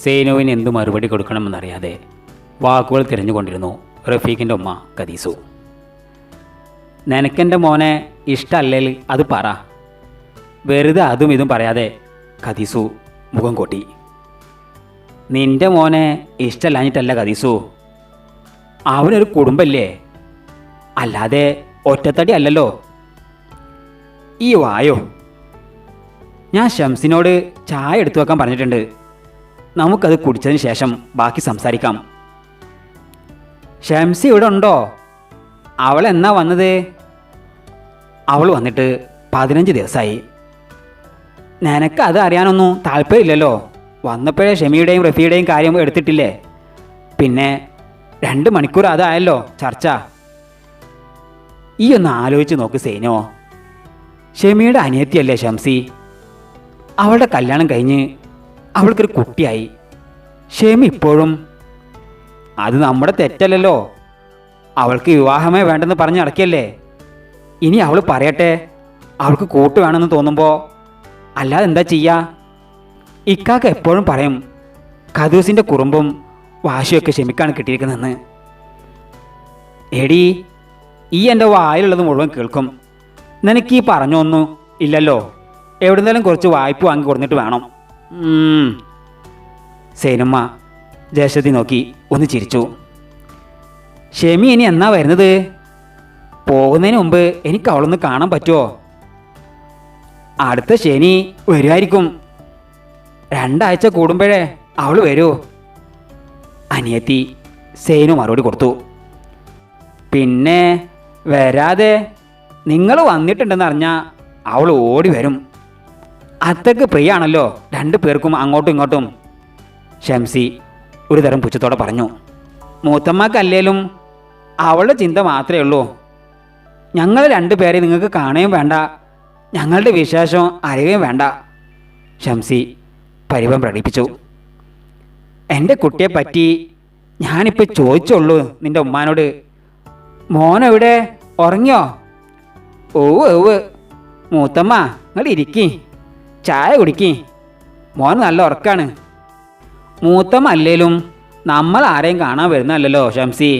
സേനുവിന് എന്തു മറുപടി കൊടുക്കണമെന്നറിയാതെ വാക്കുകൾ തിരഞ്ഞുകൊണ്ടിരുന്നു റഫീഖിൻ്റെ ഉമ്മ കദീസു. നിനക്കെൻ്റെ മോനെ ഇഷ്ടമല്ലേൽ അത് പറ. വെറുതെ അതും ഇതും പറയാതെ കദീസു മുഖം കൊട്ടി. നിൻ്റെ മോനെ ഇഷ്ടമല്ലാഞ്ഞിട്ടല്ല കദീസു, അവനൊരു കുടുംബല്ലേ, അല്ലാതെ ഒറ്റത്തടി അല്ലല്ലോ. ഈ വായോ, ഞാൻ ഷംസിനോട് ചായ എടുത്തു വെക്കാൻ പറഞ്ഞിട്ടുണ്ട്. നമുക്കത് കുടിച്ചതിന് ശേഷം ബാക്കി സംസാരിക്കാം. ഷംസി ഇവിടെ ഉണ്ടോ? അവൾ എന്നാ വന്നത്? അവൾ വന്നിട്ട് 15 ദിവസമായി. നിനക്ക് അത് അറിയാനൊന്നും താല്പര്യമില്ലല്ലോ. വന്നപ്പോഴേ ഷെമിയുടെയും റഫിയുടെയും കാര്യം എടുത്തിട്ടില്ലേ? പിന്നെ 2 മണിക്കൂർ അതായല്ലോ ചർച്ച. ഈ ഒന്ന് ആലോചിച്ച് നോക്ക് സേനോ. ഷെമിയുടെ അനിയത്തിയല്ലേ ഷംസി? അവളുടെ കല്യാണം കഴിഞ്ഞ് അവൾക്കൊരു കുട്ടിയായി. ഷെമി ഇപ്പോഴും അത് നമ്മുടെ തെറ്റല്ലല്ലോ. അവൾക്ക് വിവാഹമേ വേണ്ടെന്ന് പറഞ്ഞ് നടക്കിയല്ലേ. ഇനി അവൾ പറയട്ടെ, അവൾക്ക് കൂട്ട് വേണമെന്ന് തോന്നുമ്പോൾ. അല്ലാതെ എന്താ ചെയ്യുക? ഇക്കാക്ക് എപ്പോഴും പറയും കദൂസിൻ്റെ കുറുമ്പും വാശിയൊക്കെ ഷെമിക്കാണ് കിട്ടിയിരിക്കുന്നതെന്ന്. എടി, ഈ എൻ്റെ വായിലുള്ളത് മുഴുവൻ കേൾക്കും. നിനക്ക് ഈ പറഞ്ഞൊന്നും ഇല്ലല്ലോ. എവിടുന്നേലും കുറച്ച് വായ്പ വാങ്ങി കൊടുത്തിട്ട് വേണം. സേനുമ്മ ജ്യേഷ്ഠത്തി നോക്കി ഒന്ന് ചിരിച്ചു. ഷെമി ഇനി എന്നാ വരുന്നത്? പോകുന്നതിന് മുമ്പ് എനിക്ക് അവളൊന്ന് കാണാൻ പറ്റുമോ? അടുത്ത ശനി വരുമായിരിക്കും. 2 ആഴ്ച കൂടുമ്പോഴേ അവൾ വരൂ. അനിയത്തി സേനു മറുപടി കൊടുത്തു. പിന്നെ വരാതെ നിങ്ങൾ വന്നിട്ടുണ്ടെന്ന് അറിഞ്ഞാൽ അവൾ ഓടി വരും. അത്രയ്ക്ക് പ്രിയാണല്ലോ 2 പേർക്കും അങ്ങോട്ടും ഇങ്ങോട്ടും. ഷംസി ഒരു തരം പുച്ഛത്തോടെ പറഞ്ഞു. മൂത്തമ്മക്കല്ലേലും അവളുടെ ചിന്ത മാത്രമേ ഉള്ളൂ. ഞങ്ങൾ 2 പേരെ നിങ്ങൾക്ക് കാണുകയും വേണ്ട, ഞങ്ങളുടെ വിശേഷം അറിയുകയും വേണ്ട. ഷംസി പരിഭവം പ്രകടിപ്പിച്ചു. എൻ്റെ കുട്ടിയെ പറ്റി ഞാനിപ്പോൾ ചോദിച്ചുള്ളൂ നിൻ്റെ ഉമ്മാനോട്. മോനെവിടെ? ഉറങ്ങിയോ? ഓവ് മൂത്തമ്മ, നിങ്ങൾ ഇരിക്കി, ചായ കുടിക്കി. മോൻ നല്ല ഉറക്കാണ്. മൂത്തമ്മ അല്ലേലും നമ്മൾ ആരെയും കാണാൻ വരുന്നതല്ലല്ലോ ഷംസി.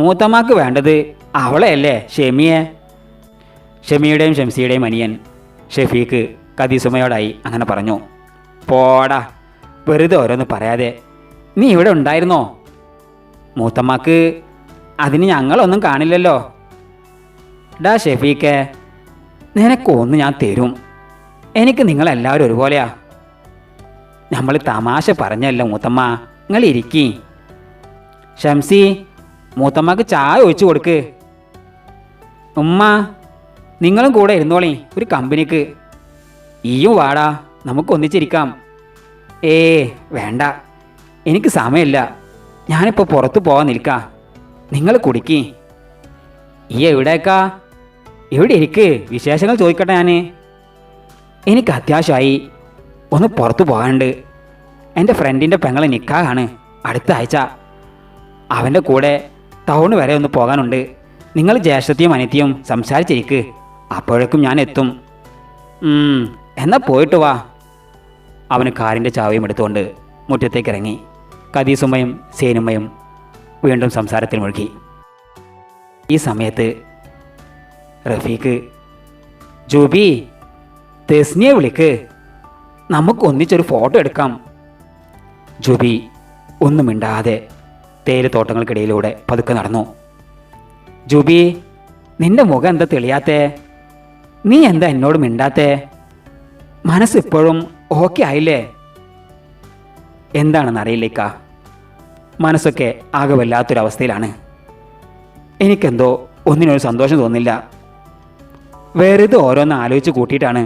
മൂത്തമ്മക്ക് വേണ്ടത് അവളെയല്ലേ, ഷെമിയെ. ഷെമിയുടെയും ഷംസിയുടെയും അനിയൻ ഷെഫീഖ് കദീസുമയോടായി അങ്ങനെ പറഞ്ഞു. പോടാ, വെറുതെ ഓരോന്ന് പറയാതെ. നീ ഇവിടെ ഉണ്ടായിരുന്നോ? മൂത്തമ്മക്ക് അതിന് ഞങ്ങളൊന്നും കാണില്ലല്ലോ. ഡാ ഷെഫീഖെ, നിനക്കൊന്ന് ഞാൻ തരും. എനിക്ക് നിങ്ങളെല്ലാവരും ഒരുപോലെയാ. നമ്മൾ തമാശ പറഞ്ഞല്ലോ മൂത്തമ്മ, നിങ്ങൾ ഇരിക്കി. ഷംസി, മൂത്തമ്മക്ക് ചായ ഒഴിച്ചു കൊടുക്ക്. ഉമ്മ, നിങ്ങളും കൂടെ ഇരുന്നോളി ഒരു കമ്പനിക്ക്. ഈയും വാടാ, നമുക്കൊന്നിച്ചിരിക്കാം. വേണ്ട, എനിക്ക് സമയമില്ല. ഞാനിപ്പോൾ പുറത്ത് പോകാൻ നിൽക്കാം. നിങ്ങൾ കുടിക്കി. ഈ എവിടേക്കാ? എവിടെ ഇരിക്ക്, വിശേഷങ്ങൾ ചോദിക്കട്ടെ. എനിക്ക് അത്യാവശ്യമായി ഒന്ന് പുറത്തു പോകാനുണ്ട്. എൻ്റെ ഫ്രണ്ടിൻ്റെ പെങ്ങളെ നിക്കാഹാണ് അടുത്ത ആഴ്ച. അവൻ്റെ കൂടെ ടൗണ് വരെ ഒന്ന് പോകാനുണ്ട്. നിങ്ങൾ ജ്യേഷ്ഠത്തിയും അനിയത്തിയും സംസാരിച്ചിരിക്ക്, അപ്പോഴേക്കും ഞാൻ എത്തും. എന്നാൽ പോയിട്ട് വാ. അവന് കാറിൻ്റെ ചാവയും എടുത്തുകൊണ്ട് മുറ്റത്തേക്ക് ഇറങ്ങി. കദീസുമ്മയും സേനുമ്മയും വീണ്ടും സംസാരത്തിൽ മുഴുകി. ഈ സമയത്ത് റഫീഖ്, ജൂബി, തെസ്നിയെ വിളിക്ക്, നമുക്കൊന്നിച്ചൊരു ഫോട്ടോ എടുക്കാം. ജൂബി ഒന്നും മിണ്ടാതെ തേയിലത്തോട്ടങ്ങൾക്കിടയിലൂടെ പതുക്കെ നടന്നു. ജൂബി, നിന്റെ മുഖം എന്താ തെളിയാത്തേ? നീ എന്താ എന്നോട് മിണ്ടാത്തേ? മനസ്സിപ്പോഴും ഓക്കെ ആയില്ലേ? എന്താണെന്നറിയില്ലേക്ക, മനസ്സൊക്കെ ആകെ വല്ലാത്തൊരവസ്ഥയിലാണ്. എനിക്കെന്തോ ഒന്നിനൊരു സന്തോഷം തോന്നില്ല. വെറുതെ ഓരോന്ന് ആലോചിച്ച് കൂട്ടിയിട്ടാണ്.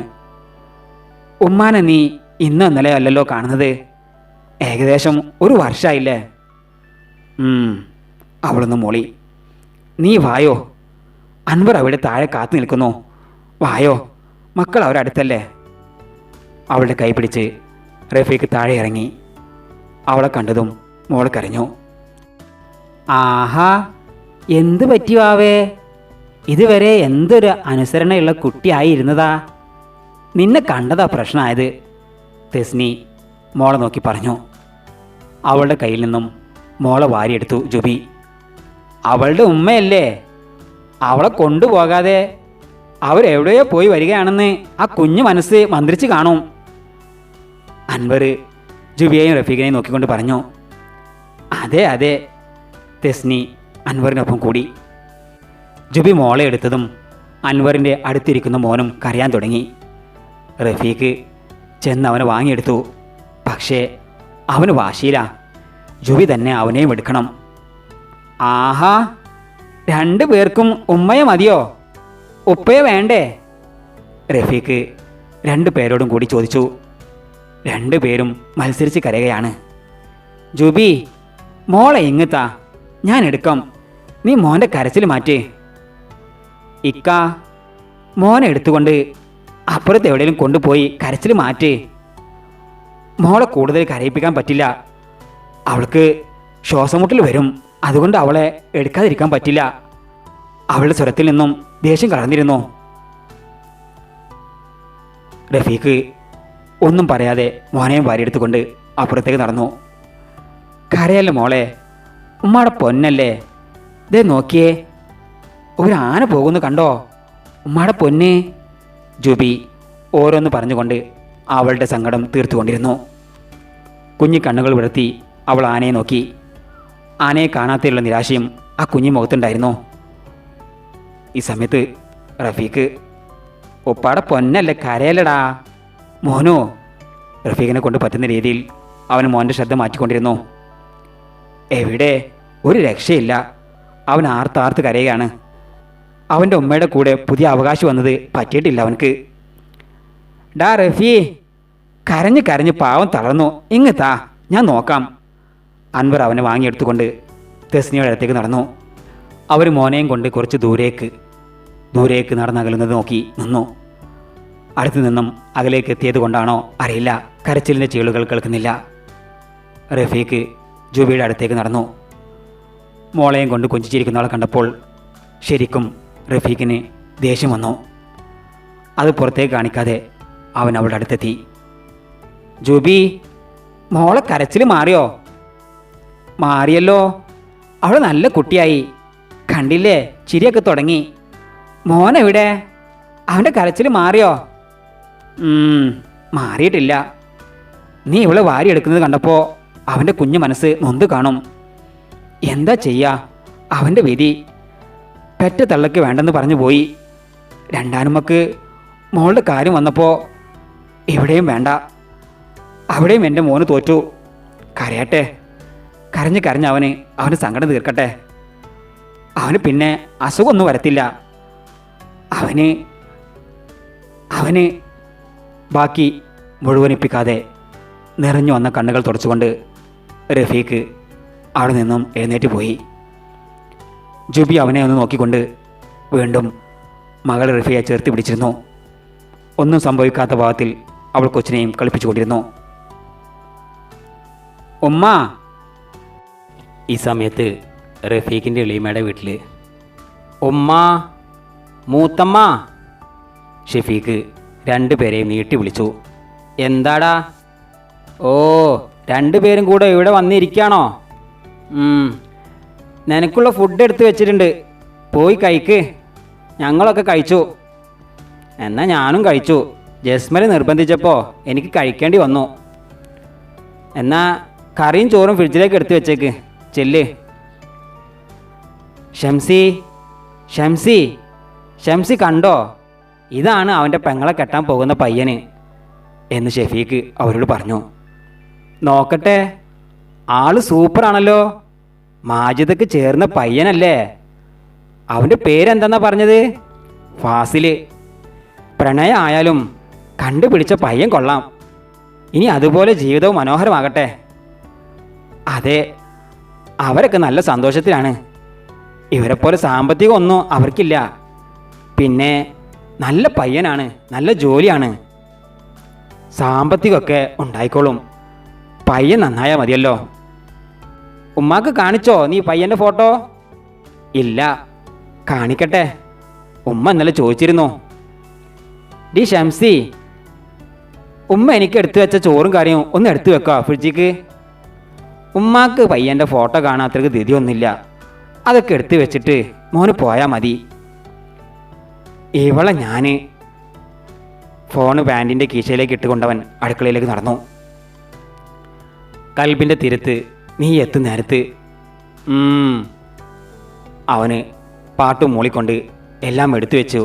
ഉമ്മാനെ നീ ഇന്നോ ഇന്നലെ അല്ലല്ലോ കാണുന്നത്. ഏകദേശം 1 വർഷമായില്ലേ? അവളൊന്ന് മോളി. നീ വായോ, അൻവർ അവിടെ താഴെ കാത്തു നിൽക്കുന്നു. വായോ, മക്കൾ അവരടുത്തല്ലേ. അവളുടെ കൈ പിടിച്ച് റഫീഖ് താഴെ ഇറങ്ങി. അവളെ കണ്ടതും മോൾ കരഞ്ഞു. ആഹാ, എന്ത് പറ്റിയാവേ? ഇതുവരെ എന്തൊരു അനുസരണയുള്ള കുട്ടിയായിരുന്നതാ. നിന്നെ കണ്ടതാ പ്രശ്നമായത്. തെസ്നി മോളെ നോക്കി പറഞ്ഞു. അവളുടെ കയ്യിൽ നിന്നും മോളെ വാരിയെടുത്തു ജുബി. അവളുടെ ഉമ്മയല്ലേ, അവളെ കൊണ്ടുപോകാതെ അവരെവിടെയോ പോയി വരികയാണെന്ന് ആ കുഞ്ഞു മനസ്സ് മന്ത്രിച്ച് കാണും. അൻവർ ജുബിയെയും റഫീഖിനെയും നോക്കിക്കൊണ്ട് പറഞ്ഞു. അതെ അതെ, തെസ്നി അൻവറിനൊപ്പം കൂടി. ജുബി മോളെ എടുത്തതും അൻവറിൻ്റെ അടുത്തിരിക്കുന്ന മോനും കരയാൻ തുടങ്ങി. റഫീഖ് ചെന്ന് അവനെ വാങ്ങിയെടുത്തു. പക്ഷേ അവന് വാശിയില്ല, ജുബി തന്നെ അവനെയും എടുക്കണം. ആഹാ, 2 പേർക്കും ഉമ്മയെ മതിയോ, ഉപ്പയെ വേണ്ടേ? റഫീഖ് 2 പേരോടും കൂടി ചോദിച്ചു. 2 പേരും മത്സരിച്ച് കരയുകയാണ്. ജുബി, മോളെ ഇങ്ങത്താ, ഞാൻ എടുക്കാം, നീ മോൻ്റെ കരച്ചിൽ മാറ്റ്. ഇക്ക, മോനെ എടുത്തുകൊണ്ട് അപ്പുറത്ത് എവിടെയെങ്കിലും കൊണ്ടുപോയി കരച്ചിൽ മാറ്റ്. മോളെ കൂടുതൽ കരയിപ്പിക്കാൻ പറ്റില്ല, അവൾക്ക് ശ്വാസമുട്ടൽ വരും, അതുകൊണ്ട് അവളെ എടുക്കാതിരിക്കാൻ പറ്റില്ല. അവളുടെ സ്വരത്തിൽ നിന്നും ദേഷ്യം കടന്നിരുന്നു. റഫീഖ് ഒന്നും പറയാതെ മോനെയും വാരിയെടുത്തുകൊണ്ട് അപ്പുറത്തേക്ക് നടന്നു. കരയല്ലേ മോളെ, ഉമ്മയുടെ പൊന്നല്ലേ, ദേ നോക്കിയേ, ഒരു ആന പോകുന്നു കണ്ടോ, ഉമ്മയുടെ പൊന്ന്. ജുബി ഓരോന്ന് പറഞ്ഞുകൊണ്ട് അവളുടെ സങ്കടം തീർത്തുകൊണ്ടിരുന്നു. കുഞ്ഞി കണ്ണുകൾ വിടർത്തി അവൾ ആനയെ നോക്കി. ആനയെ കാണാത്തതിലുള്ള നിരാശയും ആ കുഞ്ഞി മുഖത്തുണ്ടായിരുന്നു. ഈ സമയത്ത് റഫീഖ്, ഉപ്പാടെ പൊന്നല്ലേ, കരയല്ലടാ മോനോ. റഫീഖിനെ കൊണ്ട് പറ്റുന്ന രീതിയിൽ അവൻ മോൻ്റെ ശ്രദ്ധ മാറ്റിക്കൊണ്ടിരുന്നു. എവിടെ ഒരു രക്ഷയില്ല, അവൻ ആർത്താർത്ത് കരയുകയാണ്. അവൻ്റെ ഉമ്മയുടെ കൂടെ പുതിയ അവകാശം വന്നത് പറ്റിയിട്ടില്ല അവനക്ക്. ഡാ റഫീ, കരഞ്ഞ് കരഞ്ഞ് പാവം തളർന്നു, ഇങ്ങത്താ, ഞാൻ നോക്കാം. അൻവർ അവനെ വാങ്ങിയെടുത്തുകൊണ്ട് തെസ്നിയുടെ അടുത്തേക്ക് നടന്നു. അവർ മോനെയും കൊണ്ട് കുറച്ച് ദൂരേക്ക് നടന്നകലുന്നത് നോക്കി നിന്നു. അടുത്തു നിന്നും അകലേക്ക് എത്തിയത് കൊണ്ടാണോ അറിയില്ല, കരച്ചിലിൻ്റെ ചീളുകൾ കേൾക്കുന്നില്ല. റഫീഖ് ജുബിയുടെ അടുത്തേക്ക് നടന്നു. മോളെയും കൊണ്ട് കൊഞ്ചിച്ചിരിക്കുന്നവളെ കണ്ടപ്പോൾ ശരിക്കും റഫീഖിന് ദേഷ്യം വന്നു. അത് പുറത്തേക്ക് കാണിക്കാതെ അവൻ അവളുടെ അടുത്തെത്തി. ജുബി, മോളെ കരച്ചിൽ മാറിയോ? മാറിയല്ലോ, അവൾ നല്ല കുട്ടിയായി, കണ്ടില്ലേ, ചിരിയൊക്കെ തുടങ്ങി. മോനെവിടെ, അവൻ്റെ കരച്ചിൽ മാറിയോ? മാറിയിട്ടില്ല. നീ ഇവളെ വാരിയെടുക്കുന്നത് കണ്ടപ്പോൾ അവൻ്റെ കുഞ്ഞു മനസ്സ് നൊന്ത് കാണും. എന്താ ചെയ്യുക, അവൻ്റെ വിധി. പെറ്റ തള്ളക്ക് വേണ്ടെന്ന് പറഞ്ഞു പോയി. രണ്ടാനുമ്മക്ക് മോളുടെ കാര്യം വന്നപ്പോൾ ഇവിടെയും വേണ്ട, അവിടെയും എൻ്റെ മോന് തോറ്റു. കരയട്ടെ, കരഞ്ഞ് അവന് സങ്കടം തീർക്കട്ടെ. അവന് പിന്നെ അസുഖമൊന്നും വരത്തില്ല. അവന് ബാക്കി മുഴുവനിപ്പിക്കാതെ നിറഞ്ഞു വന്ന കണ്ണുകൾ തുടച്ചുകൊണ്ട് റഫീഖ് അവിടെ നിന്നും എഴുന്നേറ്റ് പോയി. ജുബി അവനെ ഒന്ന് നോക്കിക്കൊണ്ട് വീണ്ടും മകൾ റഫിയെ ചേർത്ത് പിടിച്ചിരുന്നു. ഒന്നും സംഭവിക്കാത്ത ഭാവത്തിൽ അവൾ കൊച്ചിനെയും കളിപ്പിച്ചുകൊണ്ടിരുന്നു. ഉമ്മ. ഈ സമയത്ത് റഫീഖിൻ്റെ എളിയമ്മയുടെ വീട്ടിൽ ഉമ്മ, മൂത്തമ്മ. ഷെഫീഖ് 2 പേരെയും നീട്ടി വിളിച്ചു. എന്താടാ? ഓ, 2 പേരും കൂടെ ഇവിടെ വന്നിരിക്കുകയാണോ? നിനക്കുള്ള ഫുഡ് എടുത്ത് വെച്ചിട്ടുണ്ട്, പോയി കഴിക്ക്. ഞങ്ങളൊക്കെ കഴിച്ചു. എന്നാൽ ഞാനും കഴിച്ചു. ജസ്മൽ നിർബന്ധിച്ചപ്പോൾ എനിക്ക് കഴിക്കേണ്ടി വന്നു. എന്നാൽ കറിയും ചോറും ഫ്രിഡ്ജിലേക്ക് എടുത്ത് വെച്ചേക്ക്, ചെല്ല്. ഷംസി കണ്ടോ, ഇതാണ് അവൻ്റെ പെങ്ങളെ കെട്ടാൻ പോകുന്ന പയ്യന് എന്ന് ഷെഫീഖ് അവരോട് പറഞ്ഞു. നോക്കട്ടെ, ആള് സൂപ്പറാണല്ലോ, മാജിദക്ക് ചേർന്ന പയ്യനല്ലേ. അവൻ്റെ പേരെന്തെന്നാ പറഞ്ഞത്? ഫാസില്. പ്രണയം ആയാലും കണ്ടുപിടിച്ച പയ്യൻ കൊള്ളാം. ഇനി അതുപോലെ ജീവിതവും മനോഹരമാകട്ടെ. അതെ, അവരൊക്കെ നല്ല സന്തോഷത്തിലാണ്. ഇവരെപ്പോലെ സാമ്പത്തികമൊന്നും അവർക്കില്ല. പിന്നെ നല്ല പയ്യനാണ്, നല്ല ജോലിയാണ്. സാമ്പത്തികമൊക്കെ ഉണ്ടായിക്കോളും, പയ്യൻ നന്നായാൽ മതിയല്ലോ. ഉമ്മാക്ക് കാണിച്ചോ നീ പയ്യൻ്റെ ഫോട്ടോ? ഇല്ല, കാണിക്കട്ടെ, ഉമ്മ ഇന്നലെ ചോദിച്ചിരുന്നു. ഡി ഷംസി, ഉമ്മ എനിക്ക് എടുത്തു വെച്ച ചോറും കറിയും ഒന്ന് എടുത്തു വെക്കുക ഫ്രിഡ്ജിക്ക്. ഉമ്മാക്ക് പയ്യൻ്റെ ഫോട്ടോ കാണാത്രക്ക് ധൃതിയൊന്നുമില്ല. അതൊക്കെ എടുത്തു വെച്ചിട്ട് മോന് പോയാൽ മതി. ഇവളെ ഞാൻ ഫോണ് പാൻറ്റിൻ്റെ കീശയിലേക്ക് ഇട്ടുകൊണ്ടവൻ അടുക്കളയിലേക്ക് നടന്നു. കൽബിൻ്റെ തിരുത്ത് നീ എത്തും നേരത്ത്. അവന് പാട്ടും മൂളിക്കൊണ്ട് എല്ലാം എടുത്തു വെച്ചു.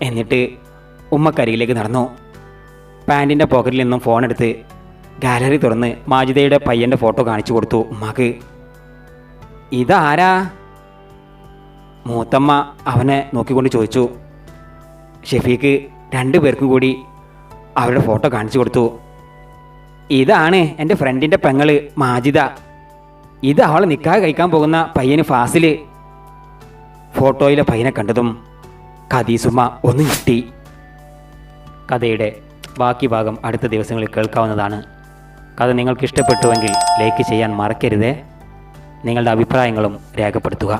എന്നിട്ട് ഉമ്മക്കരികിലേക്ക് നടന്നു. പാൻറ്റിൻ്റെ പോക്കറ്റിൽ നിന്നും ഫോണെടുത്ത് ഗാലറി തുറന്ന് മാജിദയുടെ പയ്യൻ്റെ ഫോട്ടോ കാണിച്ചു കൊടുത്തു ഉമ്മാക്ക്. ഇതാരാ? മൂത്തമ്മ അവനെ നോക്കിക്കൊണ്ട് ചോദിച്ചു. ഷെഫീക്ക് 2 പേർക്കും കൂടി അവരുടെ ഫോട്ടോ കാണിച്ചു കൊടുത്തു. ഇതാണ് എൻ്റെ ഫ്രണ്ടിൻ്റെ പെങ്ങള് മാജിദ. ഇത് അവളെ നിക്കാഹ് കഴിക്കാൻ പോകുന്ന പയ്യന് ഫാസിൽ. ഫോട്ടോയിലെ പയ്യനെ കണ്ടതും ഖദീസുമ്മ ഒന്ന് ഞെട്ടി. കഥയുടെ ബാക്കി ഭാഗം അടുത്ത ദിവസങ്ങളിൽ കേൾക്കാവുന്നതാണ്. കഥ നിങ്ങൾക്ക് ഇഷ്ടപ്പെട്ടുവെങ്കിൽ ലൈക്ക് ചെയ്യാൻ മറക്കരുതേ. നിങ്ങളുടെ അഭിപ്രായങ്ങളും രേഖപ്പെടുത്തുക.